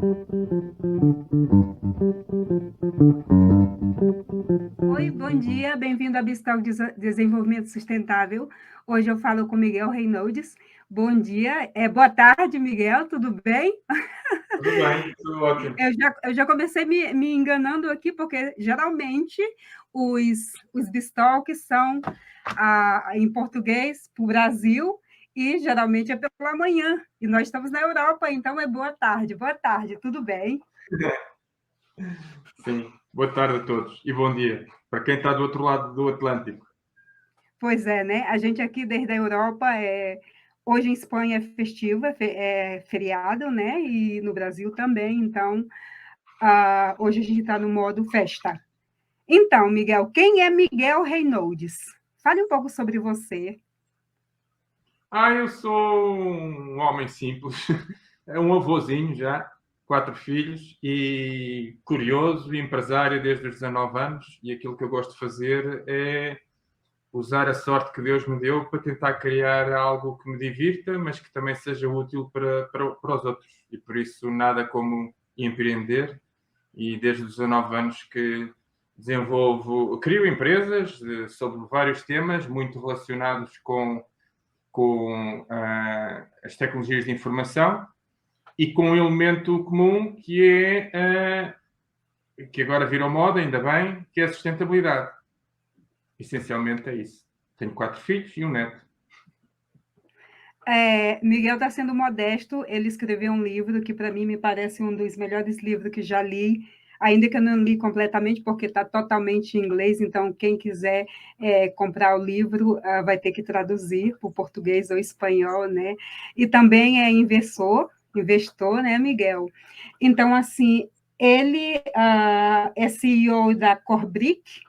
Oi, bom dia, bem-vindo à Bistal Desenvolvimento Sustentável. Hoje eu falo com Miguel Reynolds. Bom dia, boa tarde, Miguel, tudo bem? Tudo bem, tudo ótimo. Eu já comecei me enganando aqui, porque geralmente os Bistalks são em português para o Brasil e geralmente é pela manhã. E nós estamos na Europa, então é boa tarde, tudo bem? Sim, boa tarde a todos e bom dia para quem está do outro lado do Atlântico. Pois é, né? A gente aqui desde a Europa, hoje em Espanha é festivo, é feriado, né? E no Brasil também, então hoje a gente está no modo festa. Então, Miguel, quem é Miguel Reynolds? Fale um pouco sobre você. Eu sou um homem simples, um avôzinho já, 4 filhos e curioso e empresário desde os 19 anos, e aquilo que eu gosto de fazer é usar a sorte que Deus me deu para tentar criar algo que me divirta, mas que também seja útil para os outros. E por isso nada como empreender, e desde os 19 anos que crio empresas sobre vários temas muito relacionados com as tecnologias de informação e com um elemento comum que agora virou moda, ainda bem, que é a sustentabilidade. Essencialmente é isso. Tenho 4 filhos e um neto. Miguel está sendo modesto, ele escreveu um livro que para mim me parece um dos melhores livros que já li, ainda que eu não li completamente, porque está totalmente em inglês, então quem quiser comprar o livro vai ter que traduzir para o português ou espanhol, né? E também é investor, né, Miguel? Então, assim, ele é CEO da Corbric,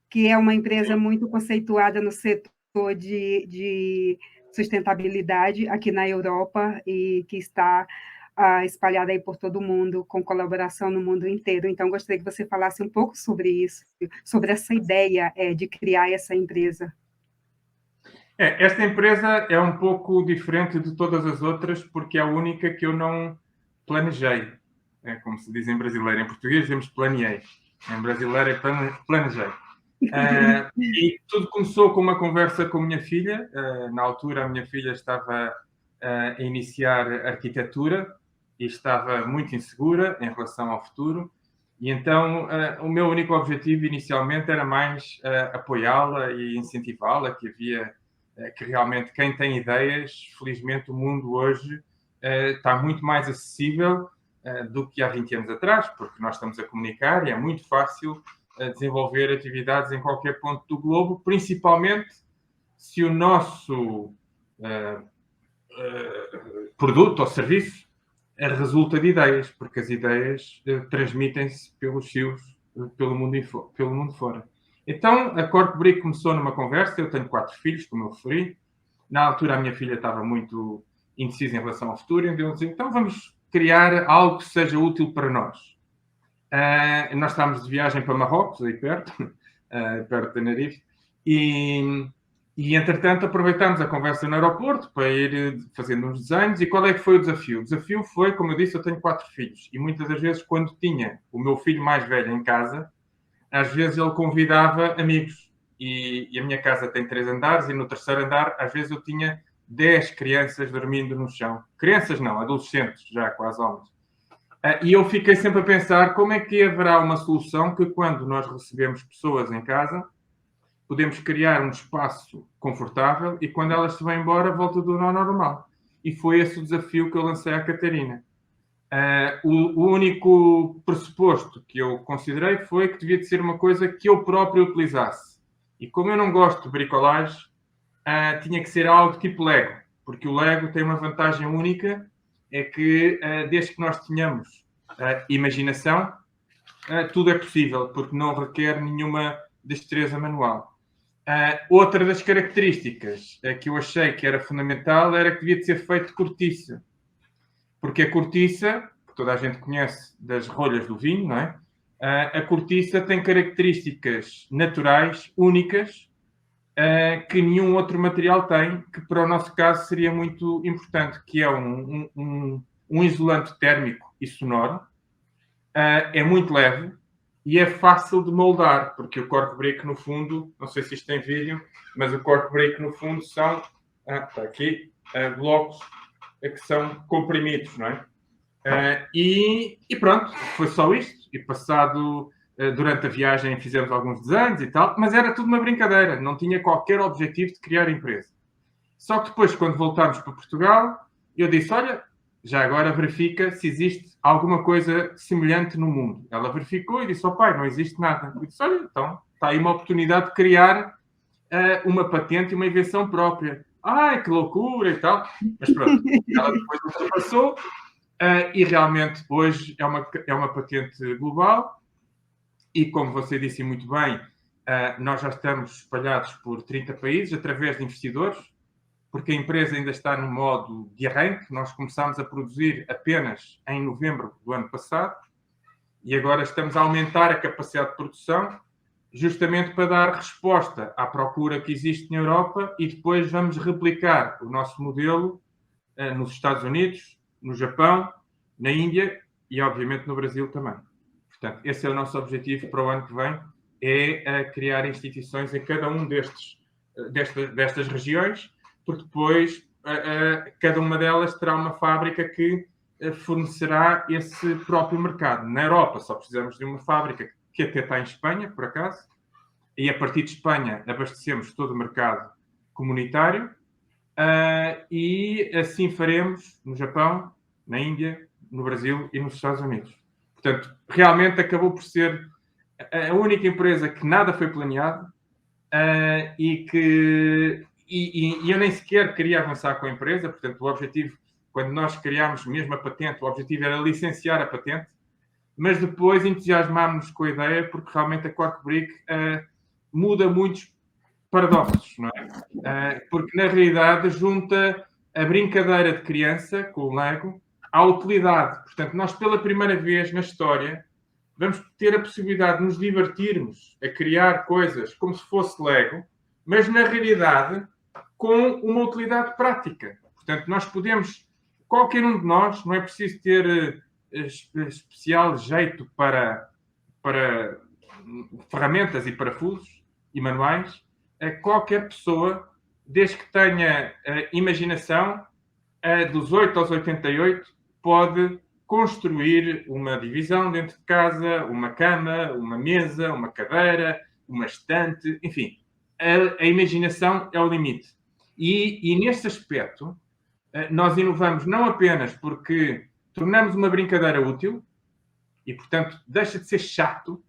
que é uma empresa muito conceituada no setor de sustentabilidade aqui na Europa e que está espalhada aí por todo o mundo, com colaboração no mundo inteiro. Então, gostaria que você falasse um pouco sobre isso, sobre essa ideia de criar essa empresa. Esta empresa é um pouco diferente de todas as outras porque é a única que eu não planejei. É como se diz em brasileiro. Em português dizemos planeei. Em brasileiro é planejei. E tudo começou com uma conversa com a minha filha. Na altura, a minha filha estava a iniciar arquitetura e estava muito insegura em relação ao futuro. E então, o meu único objetivo inicialmente era mais apoiá-la e incentivá-la, que realmente quem tem ideias, felizmente o mundo hoje está muito mais acessível do que há 20 anos atrás, porque nós estamos a comunicar e é muito fácil desenvolver atividades em qualquer ponto do globo, principalmente se o nosso produto ou serviço resulta de ideias, porque as ideias transmitem-se pelos fios pelo mundo fora. Então, a Corporate começou numa conversa. Eu tenho 4 filhos, como eu referi. Na altura, a minha filha estava muito indecisa em relação ao futuro, então vamos criar algo que seja útil para nós. Nós estávamos de viagem para Marrocos, aí perto de Tenerife, e entretanto aproveitámos a conversa no aeroporto para ir fazendo uns desenhos. E qual é que foi o desafio? O desafio foi, como eu disse, eu tenho 4 filhos, e muitas das vezes quando tinha o meu filho mais velho em casa, às vezes ele convidava amigos, e a minha casa tem 3 andares, e no terceiro andar às vezes eu tinha 10 crianças dormindo no chão. Crianças não, adolescentes já, quase homens. E eu fiquei sempre a pensar como é que haverá uma solução que, quando nós recebemos pessoas em casa, podemos criar um espaço confortável e, quando elas se vão embora, volta do normal. E foi esse o desafio que eu lancei à Catarina. O único pressuposto que eu considerei foi que devia de ser uma coisa que eu próprio utilizasse. E como eu não gosto de bricolagem, tinha que ser algo tipo Lego, porque o Lego tem uma vantagem única, é que desde que nós tenhamos imaginação, tudo é possível, porque não requer nenhuma destreza manual. Outra das características que eu achei que era fundamental era que devia de ser feito de cortiça, porque a cortiça, que toda a gente conhece das rolhas do vinho, não é? A cortiça tem características naturais únicas que nenhum outro material tem, que para o nosso caso seria muito importante, que é um isolante térmico e sonoro, é muito leve e é fácil de moldar, porque o cork break, no fundo, não sei se isto tem vídeo, mas o cork break, no fundo, são, está aqui, blocos que são comprimidos, não é? E pronto, foi só isto. E passado, durante a viagem, fizemos alguns desenhos e tal, mas era tudo uma brincadeira, não tinha qualquer objetivo de criar empresa. Só que depois, quando voltámos para Portugal, eu disse, olha, já agora verifica se existe alguma coisa semelhante no mundo. Ela verificou e disse, pai, não existe nada. Eu disse, olha, então, está aí uma oportunidade de criar uma patente e uma invenção própria. Ai, que loucura e tal. Mas pronto, ela depois ultrapassou e realmente hoje é uma patente global e, como você disse muito bem, nós já estamos espalhados por 30 países através de investidores, porque a empresa ainda está no modo de arranque. Nós começámos a produzir apenas em novembro do ano passado e agora estamos a aumentar a capacidade de produção justamente para dar resposta à procura que existe na Europa e depois vamos replicar o nosso modelo nos Estados Unidos, no Japão, na Índia e, obviamente, no Brasil também. Portanto, esse é o nosso objetivo para o ano que vem, é criar instituições em cada um destas regiões, porque depois cada uma delas terá uma fábrica que fornecerá esse próprio mercado. Na Europa só precisamos de uma fábrica que até está em Espanha, por acaso, e a partir de Espanha abastecemos todo o mercado comunitário, e assim faremos no Japão, na Índia, no Brasil e nos Estados Unidos. Portanto, realmente acabou por ser a única empresa que nada foi planeado e eu nem sequer queria avançar com a empresa. Portanto, o objetivo, quando nós criámos mesmo a patente, o objetivo era licenciar a patente, mas depois entusiasmámos-nos com a ideia porque realmente a Cork Brick muda muitos paradoxos, não é? Porque na realidade junta a brincadeira de criança com o Lego à utilidade. Portanto, nós pela primeira vez na história vamos ter a possibilidade de nos divertirmos a criar coisas como se fosse Lego, mas na realidade com uma utilidade prática. Portanto, nós podemos, qualquer um de nós, não é preciso ter especial jeito para ferramentas e parafusos e manuais. Qualquer pessoa, desde que tenha imaginação, dos 8 aos 88, pode construir uma divisão dentro de casa, uma cama, uma mesa, uma cadeira, uma estante, enfim. A imaginação é o limite. E neste aspecto, nós inovamos não apenas porque tornamos uma brincadeira útil e, portanto, deixa de ser chato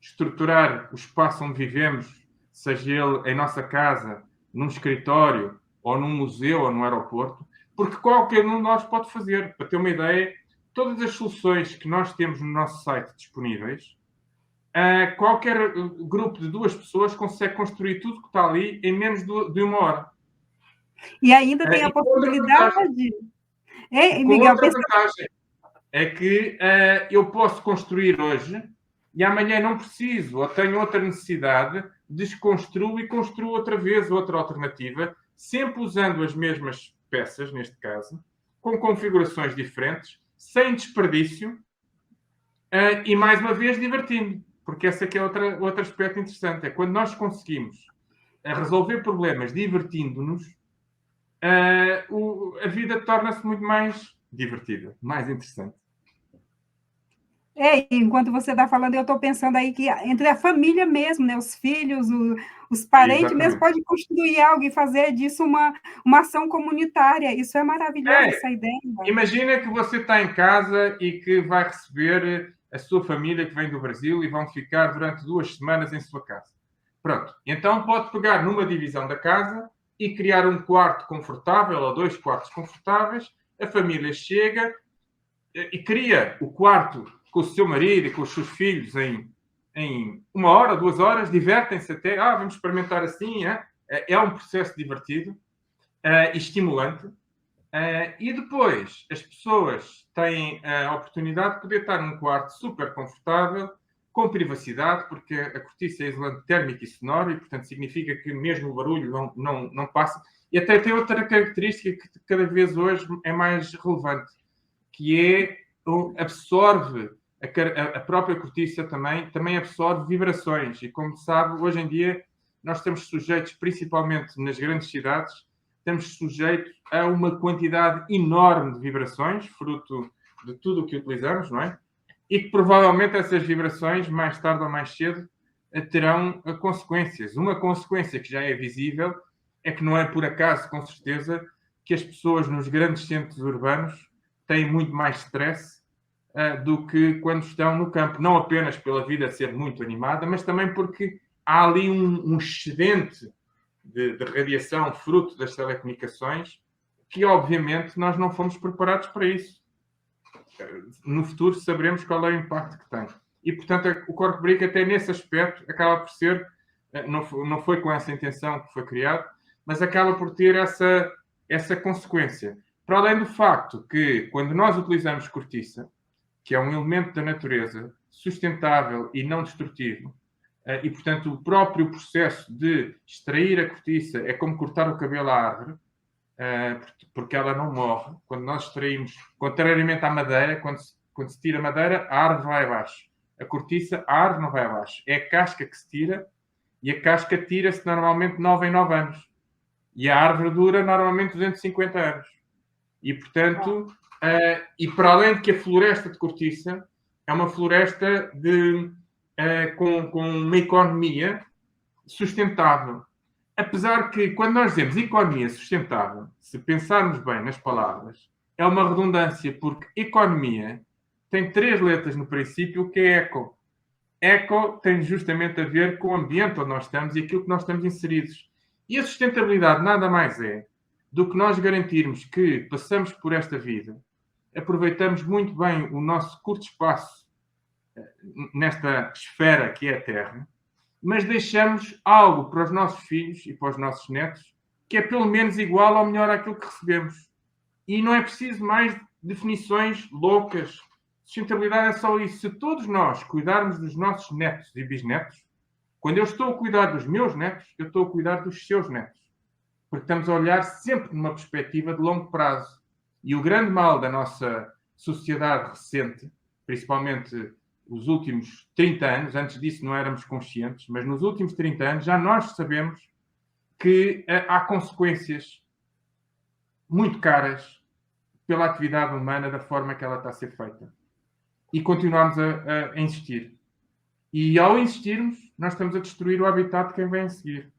estruturar o espaço onde vivemos, seja ele em nossa casa, num escritório, ou num museu, ou num aeroporto, porque qualquer um de nós pode fazer. Para ter uma ideia, todas as soluções que nós temos no nosso site disponíveis, qualquer grupo de 2 pessoas consegue construir tudo que está ali em menos de 1 hora. E ainda tem a possibilidade... Miguel, outra vantagem é que eu posso construir hoje e amanhã não preciso, ou tenho outra necessidade, desconstruo e construo outra vez outra alternativa, sempre usando as mesmas peças, neste caso, com configurações diferentes, sem desperdício e, mais uma vez, divertindo. Porque esse aqui é outro aspecto interessante. É quando nós conseguimos resolver problemas divertindo-nos, a vida torna-se muito mais divertida, mais interessante. Enquanto você está falando, eu estou pensando aí que entre a família mesmo, né, os filhos, os parentes Exatamente. mesmo, podem construir algo e fazer disso uma ação comunitária. Isso é maravilhoso, essa ideia. Imagina que você está em casa e que vai receber a sua família que vem do Brasil e vão ficar durante 2 semanas em sua casa. Pronto. Então pode pegar numa divisão da casa e criar um quarto confortável ou 2 quartos confortáveis. A família chega e cria o quarto com o seu marido e com os seus filhos em 1 hora, 2 horas, divertem-se até, vamos experimentar assim, é um processo divertido e estimulante. E depois as pessoas têm a oportunidade de poder estar num quarto super confortável, com privacidade, porque a cortiça é isolante térmico e sonoro, e portanto significa que mesmo o barulho não passa. E até tem outra característica que cada vez hoje é mais relevante, que é absorve, a própria cortiça também absorve vibrações. E como sabe, hoje em dia nós estamos sujeitos, principalmente nas grandes cidades, estamos sujeitos a uma quantidade enorme de vibrações, fruto de tudo o que utilizamos, não é? E que provavelmente essas vibrações, mais tarde ou mais cedo, terão consequências. Uma consequência que já é visível é que não é por acaso, com certeza, que as pessoas nos grandes centros urbanos têm muito mais stress do que quando estão no campo. Não apenas pela vida ser muito animada, mas também porque há ali um excedente de radiação fruto das telecomunicações que, obviamente, nós não fomos preparados para isso. No futuro saberemos qual é o impacto que tem. E, portanto, o Cork Brick, até nesse aspecto, acaba por ser, não foi com essa intenção que foi criado, mas acaba por ter essa consequência. Para além do facto que, quando nós utilizamos cortiça, que é um elemento da natureza sustentável e não destrutivo, e, portanto, o próprio processo de extrair a cortiça é como cortar o cabelo à árvore, porque ela não morre. Quando nós extraímos, contrariamente à madeira, quando se tira a madeira, a árvore vai abaixo. A cortiça, a árvore não vai abaixo. É a casca que se tira, e a casca tira-se normalmente 9 em 9 anos. E a árvore dura normalmente 250 anos. E, portanto, e para além de que a floresta de cortiça é uma floresta com uma economia sustentável. Apesar que, quando nós dizemos economia sustentável, se pensarmos bem nas palavras, é uma redundância, porque economia tem 3 letras no princípio, o que é eco. Eco tem justamente a ver com o ambiente onde nós estamos e aquilo que nós estamos inseridos. E a sustentabilidade nada mais é do que nós garantirmos que passamos por esta vida, aproveitamos muito bem o nosso curto espaço nesta esfera que é a Terra, mas deixamos algo para os nossos filhos e para os nossos netos que é pelo menos igual ou melhor àquilo que recebemos. E não é preciso mais definições loucas. Sustentabilidade é só isso. Se todos nós cuidarmos dos nossos netos e bisnetos, quando eu estou a cuidar dos meus netos, eu estou a cuidar dos seus netos. Porque estamos a olhar sempre numa perspectiva de longo prazo. E o grande mal da nossa sociedade recente, principalmente os últimos 30 anos, antes disso não éramos conscientes, mas nos últimos 30 anos já nós sabemos que há consequências muito caras pela atividade humana da forma que ela está a ser feita. E continuamos a insistir. E ao insistirmos, nós estamos a destruir o habitat de quem vem a seguir.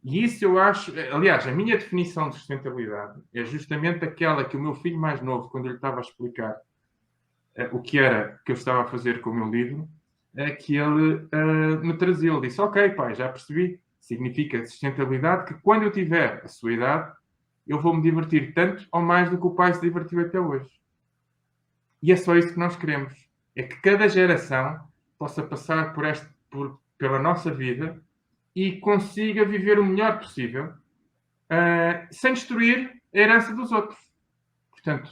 E isso eu acho... Aliás, a minha definição de sustentabilidade é justamente aquela que o meu filho mais novo, quando ele estava a explicar o que era que eu estava a fazer com o meu livro, que ele me trazia. Ele disse, ok, pai, já percebi. Significa sustentabilidade que quando eu tiver a sua idade, eu vou me divertir tanto ou mais do que o pai se divertiu até hoje. E é só isso que nós queremos. É que cada geração possa passar pela nossa vida e consiga viver o melhor possível, sem destruir a herança dos outros. Portanto,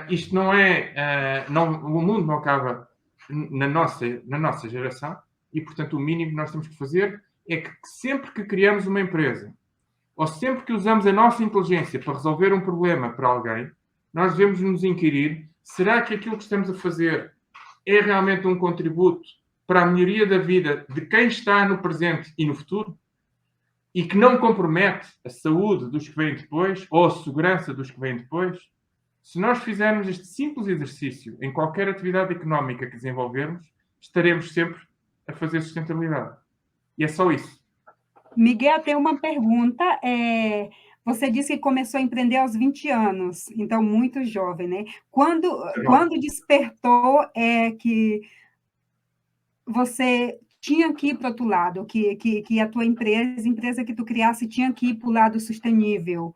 isto não é... o mundo não acaba na nossa geração e, portanto, o mínimo que nós temos que fazer é que sempre que criamos uma empresa ou sempre que usamos a nossa inteligência para resolver um problema para alguém, nós devemos nos inquirir: será que aquilo que estamos a fazer é realmente um contributo para a melhoria da vida de quem está no presente e no futuro? E que não compromete a saúde dos que vêm depois ou a segurança dos que vêm depois? Se nós fizermos este simples exercício em qualquer atividade económica que desenvolvermos, estaremos sempre a fazer sustentabilidade. E é só isso. Miguel, tem uma pergunta. Você disse que começou a empreender aos 20 anos, então muito jovem, né? Quando despertou que você tinha que ir para o outro lado, que a tua empresa que tu criasse, tinha que ir para o lado sustentável,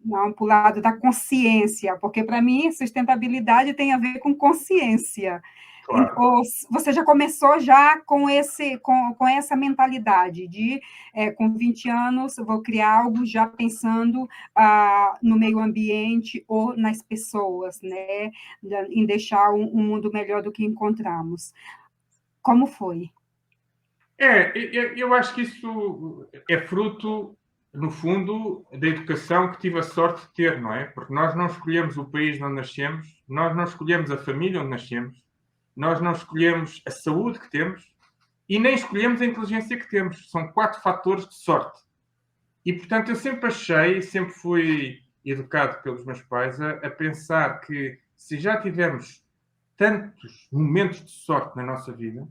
não para o lado da consciência, porque para mim sustentabilidade tem a ver com consciência. Claro. Ou você já começou já com essa mentalidade de, com 20 anos, vou criar algo já pensando no meio ambiente ou nas pessoas, né? Em deixar um mundo melhor do que encontramos. Como foi? Eu acho que isso é fruto no fundo, da educação que tive a sorte de ter, não é? Porque nós não escolhemos o país onde nascemos, nós não escolhemos a família onde nascemos, nós não escolhemos a saúde que temos e nem escolhemos a inteligência que temos. São 4 fatores de sorte. E, portanto, eu sempre achei, sempre fui educado pelos meus pais a pensar que se já tivermos tantos momentos de sorte na nossa vida,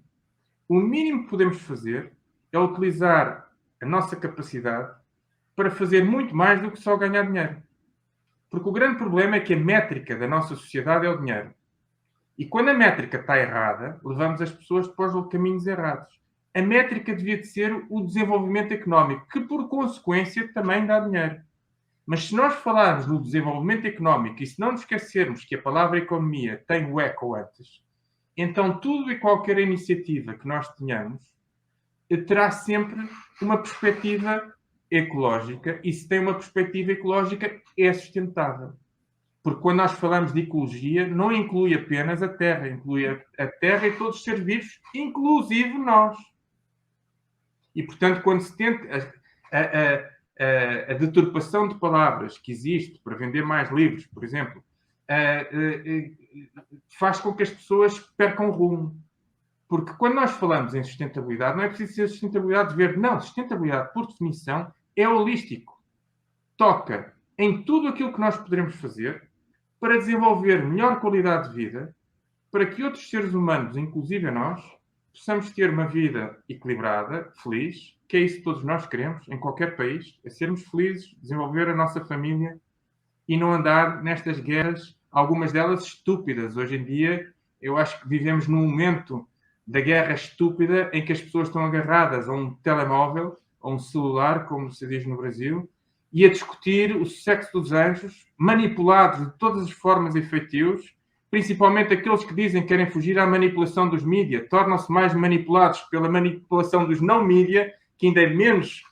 o mínimo que podemos fazer é utilizar a nossa capacidade para fazer muito mais do que só ganhar dinheiro. Porque o grande problema é que a métrica da nossa sociedade é o dinheiro. E quando a métrica está errada, levamos as pessoas para os caminhos errados. A métrica devia de ser o desenvolvimento económico, que por consequência também dá dinheiro. Mas se nós falarmos no desenvolvimento económico e se não nos esquecermos que a palavra economia tem o eco antes, então tudo e qualquer iniciativa que nós tenhamos terá sempre uma perspectiva ecológica, e se tem uma perspectiva ecológica é sustentável. Porque quando nós falamos de ecologia, não inclui apenas a Terra, inclui a Terra e todos os seres vivos, inclusive nós. E, portanto, quando se tenta a deturpação de palavras que existe para vender mais livros, por exemplo, faz com que as pessoas percam rumo. Porque quando nós falamos em sustentabilidade, não é preciso ser sustentabilidade verde. Não, sustentabilidade, por definição, é holístico. Toca em tudo aquilo que nós poderemos fazer para desenvolver melhor qualidade de vida, para que outros seres humanos, inclusive a nós, possamos ter uma vida equilibrada, feliz, que é isso que todos nós queremos, em qualquer país, é sermos felizes, desenvolver a nossa família e não andar nestas guerras, algumas delas estúpidas. Hoje em dia, eu acho que vivemos num momento da guerra estúpida em que as pessoas estão agarradas a um telemóvel, a um celular, como se diz no Brasil, e a discutir o sexo dos anjos, manipulados de todas as formas e feitios, principalmente aqueles que dizem que querem fugir à manipulação dos mídia, tornam-se mais manipulados pela manipulação dos não-mídia, que ainda é menos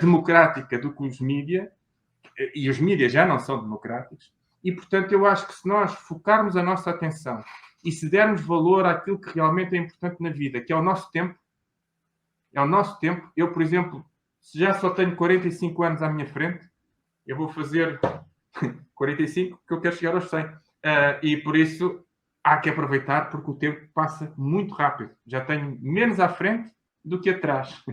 democrática do que os mídia, e os mídia já não são democráticos. E, portanto, eu acho que se nós focarmos a nossa atenção e se dermos valor àquilo que realmente é importante na vida, que é o nosso tempo, eu, por exemplo, se já só tenho 45 anos à minha frente, eu vou fazer 45, porque eu quero chegar aos 100. E por isso há que aproveitar, porque o tempo passa muito rápido. Já tenho menos à frente do que atrás.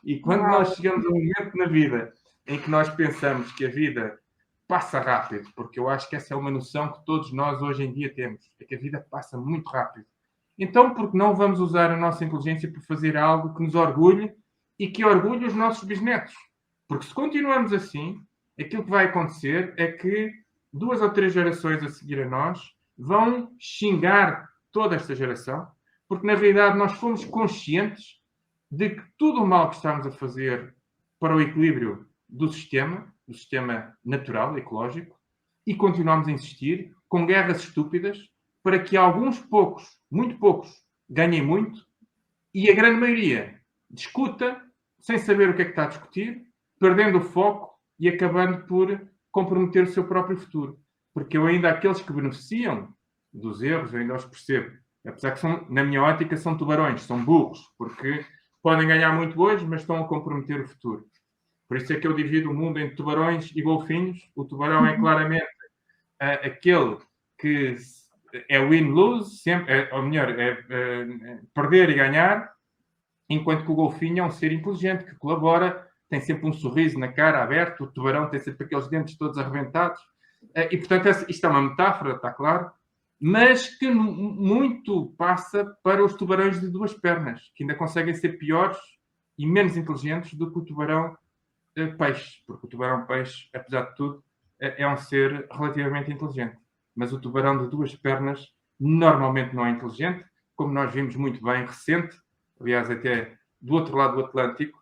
E quando nós chegamos a um momento na vida em que nós pensamos que a vida passa rápido, porque eu acho que essa é uma noção que todos nós hoje em dia temos, é que a vida passa muito rápido. Então, por que não vamos usar a nossa inteligência para fazer algo que nos orgulhe e que orgulhe os nossos bisnetos? Porque se continuarmos assim, aquilo que vai acontecer é que 2 ou 3 gerações a seguir a nós vão xingar toda esta geração, porque na realidade nós fomos conscientes de que tudo o mal que estamos a fazer para o equilíbrio do sistema natural, ecológico, e continuamos a insistir com guerras estúpidas para que alguns poucos, muito poucos, ganhem muito e a grande maioria discuta sem saber o que é que está a discutir, perdendo o foco e acabando por comprometer o seu próprio futuro. Porque eu ainda aqueles que beneficiam dos erros, eu ainda os percebo. Apesar que, são, na minha ótica, são tubarões, são burros, porque podem ganhar muito hoje, mas estão a comprometer o futuro. Por isso é que eu divido o mundo entre tubarões e golfinhos. O tubarão é claramente aquele que é win-lose, ou melhor, perder e ganhar, enquanto que o golfinho é um ser inteligente, que colabora, tem sempre um sorriso na cara aberto, o tubarão tem sempre aqueles dentes todos arrebentados. E, portanto, isto é uma metáfora, está claro, mas que muito passa para os tubarões de 2 pernas, que ainda conseguem ser piores e menos inteligentes do que o tubarão peixe, porque o tubarão peixe, apesar de tudo, é um ser relativamente inteligente. Mas o tubarão de 2 pernas normalmente não é inteligente, como nós vimos muito bem recente, aliás, até do outro lado do Atlântico,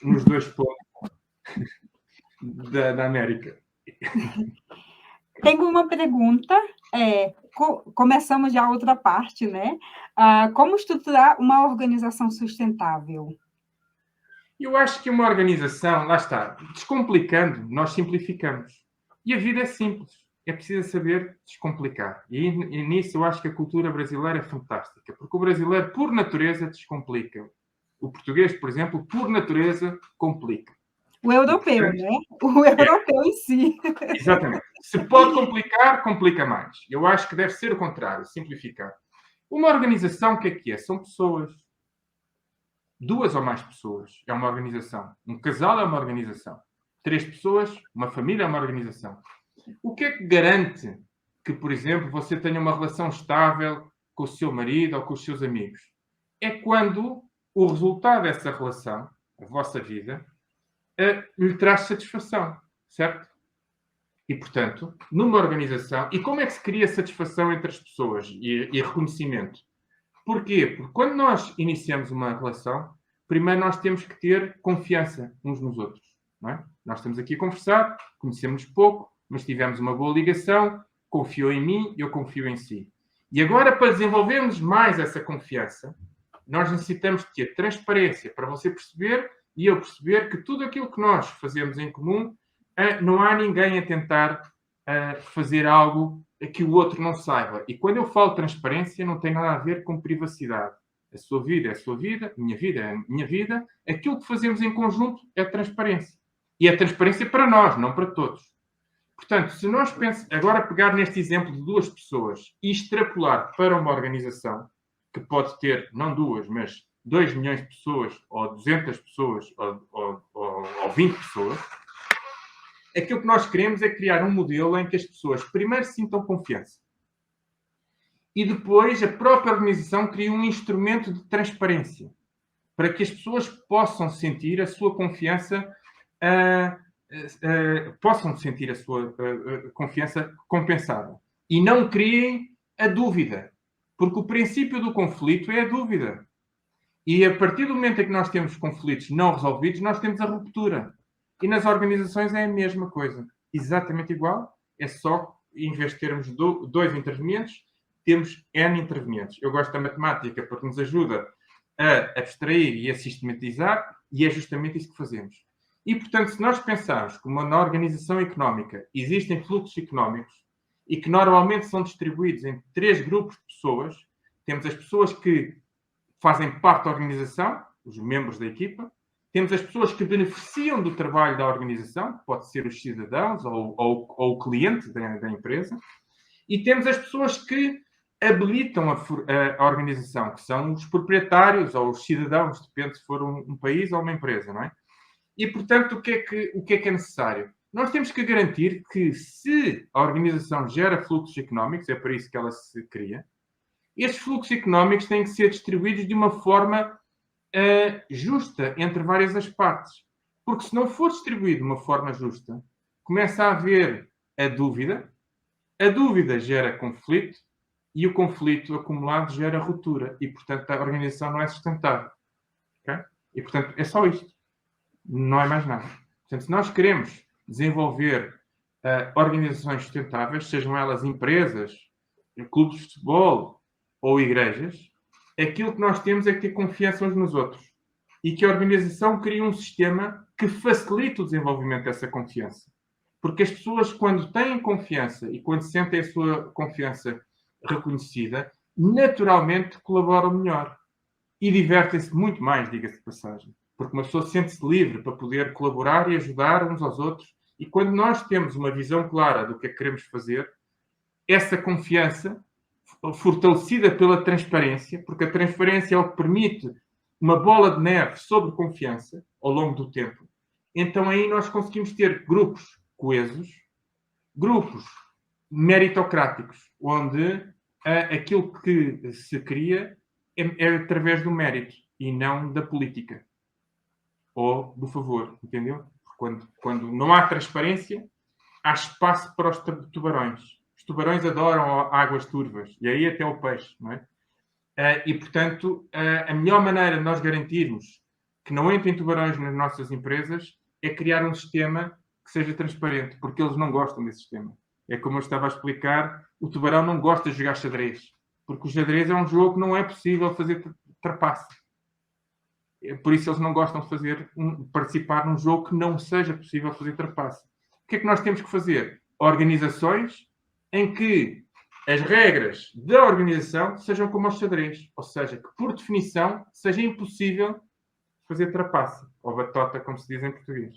nos 2 pontos da América. Tenho uma pergunta. Começamos já a outra parte, né? Como estruturar uma organização sustentável? Eu acho que uma organização, lá está, descomplicando, nós simplificamos. E a vida é simples. É preciso saber descomplicar. E nisso eu acho que a cultura brasileira é fantástica. Porque o brasileiro, por natureza, descomplica. O português, por exemplo, por natureza, complica. O europeu, Portanto, né? O europeu em si. exatamente. Se pode complicar, complica mais. Eu acho que deve ser o contrário, simplificar. Uma organização, o que é? São pessoas. 2 ou mais pessoas é uma organização. Um casal é uma organização. 3 pessoas, uma família é uma organização. O que é que garante que, por exemplo, você tenha uma relação estável com o seu marido ou com os seus amigos? É quando o resultado dessa relação, a vossa vida, lhe traz satisfação, certo? E, portanto, numa organização... E como é que se cria satisfação entre as pessoas e reconhecimento? Porquê? Porque quando nós iniciamos uma relação, primeiro nós temos que ter confiança uns nos outros. Não é? Nós estamos aqui a conversar, conhecemos pouco, mas tivemos uma boa ligação, confiou em mim, eu confio em si. E agora, para desenvolvermos mais essa confiança, nós necessitamos de ter transparência para você perceber e eu perceber que tudo aquilo que nós fazemos em comum, não há ninguém a tentar fazer algo que o outro não saiba. E quando eu falo transparência, não tem nada a ver com privacidade. A sua vida é a sua vida, a minha vida é a minha vida. Aquilo que fazemos em conjunto é transparência. E é transparência para nós, não para todos. Portanto, se nós agora pegar neste exemplo de 2 pessoas e extrapolar para uma organização, que pode ter, não 2, mas 2 milhões de pessoas, ou 200 pessoas, ou 20 pessoas, aquilo que nós queremos é criar um modelo em que as pessoas primeiro sintam confiança. E depois a própria organização cria um instrumento de transparência para que as pessoas possam sentir a sua confiança, compensada. E não criem a dúvida. Porque o princípio do conflito é a dúvida. E a partir do momento em que nós temos conflitos não resolvidos, nós temos a ruptura. E nas organizações é a mesma coisa. Exatamente igual. É só, em vez de termos 2 intervenientes, temos N intervenientes. Eu gosto da matemática porque nos ajuda a abstrair e a sistematizar, e é justamente isso que fazemos. E, portanto, se nós pensarmos que na organização económica existem fluxos económicos e que normalmente são distribuídos em 3 grupos de pessoas, temos as pessoas que fazem parte da organização, os membros da equipa, temos as pessoas que beneficiam do trabalho da organização, pode ser os cidadãos ou o cliente da empresa, e temos as pessoas que habilitam a organização, que são os proprietários ou os cidadãos, depende se for um país ou uma empresa, não é? E, portanto, o que é que é necessário? Nós temos que garantir que, se a organização gera fluxos económicos, é para isso que ela se cria, estes fluxos económicos têm que ser distribuídos de uma forma justa entre várias as partes. Porque se não for distribuído de uma forma justa, começa a haver a dúvida gera conflito, e o conflito acumulado gera ruptura. E, portanto, a organização não é sustentável. Okay? E, portanto, é só isto. Não é mais nada. Portanto, se nós queremos desenvolver organizações sustentáveis, sejam elas empresas, clubes de futebol ou igrejas, aquilo que nós temos é que ter confiança uns nos outros. E que a organização crie um sistema que facilite o desenvolvimento dessa confiança. Porque as pessoas, quando têm confiança e quando sentem a sua confiança reconhecida, naturalmente colaboram melhor. E divertem-se muito mais, diga-se de passagem. Porque uma pessoa sente-se livre para poder colaborar e ajudar uns aos outros. E quando nós temos uma visão clara do que é que queremos fazer, essa confiança, fortalecida pela transparência, porque a transparência é o que permite uma bola de neve sobre confiança ao longo do tempo, então aí nós conseguimos ter grupos coesos, grupos meritocráticos, onde aquilo que se cria é através do mérito e não da política ou do favor, entendeu? Quando não há transparência, há espaço para os tubarões. Os tubarões adoram águas turvas, e aí até o peixe, não é? E, portanto, a melhor maneira de nós garantirmos que não entrem tubarões nas nossas empresas é criar um sistema que seja transparente, porque eles não gostam desse sistema. É como eu estava a explicar, o tubarão não gosta de jogar xadrez, porque o xadrez é um jogo que não é possível fazer trapaça. Por isso eles não gostam de participar num jogo que não seja possível fazer trapaça. O que é que nós temos que fazer? Organizações em que as regras da organização sejam como os xadrez, ou seja, que por definição seja impossível fazer trapaça, ou batota, como se diz em português.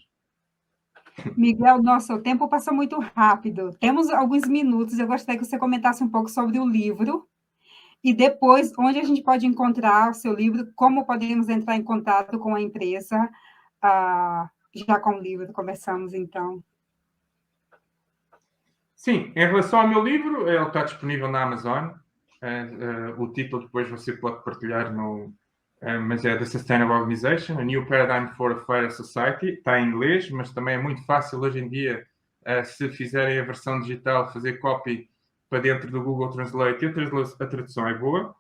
Miguel, nosso tempo passa muito rápido. Temos alguns minutos. Eu gostaria que você comentasse um pouco sobre o livro e depois onde a gente pode encontrar o seu livro, como podemos entrar em contato com a empresa. Já com o livro, conversamos então. Sim, em relação ao meu livro, ele está disponível na Amazon. O título depois você pode partilhar mas é The Sustainable Organization, A New Paradigm for a Fairer Society. Está em inglês, mas também é muito fácil hoje em dia, se fizerem a versão digital, fazer copy para dentro do Google Translate e a tradução é boa.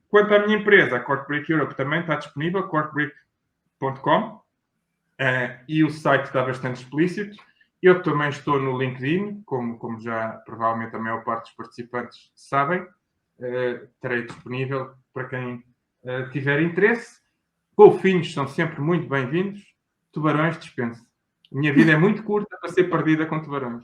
Quanto à minha empresa, a Corkbrick Europe também está disponível, corkbrick.com, e o site está bastante explícito. Eu também estou no LinkedIn, como já provavelmente a maior parte dos participantes sabem. Estarei disponível para quem tiver interesse. Golfinhos são sempre muito bem-vindos. Tubarões, dispenso. A minha vida é muito curta para ser perdida com tubarões.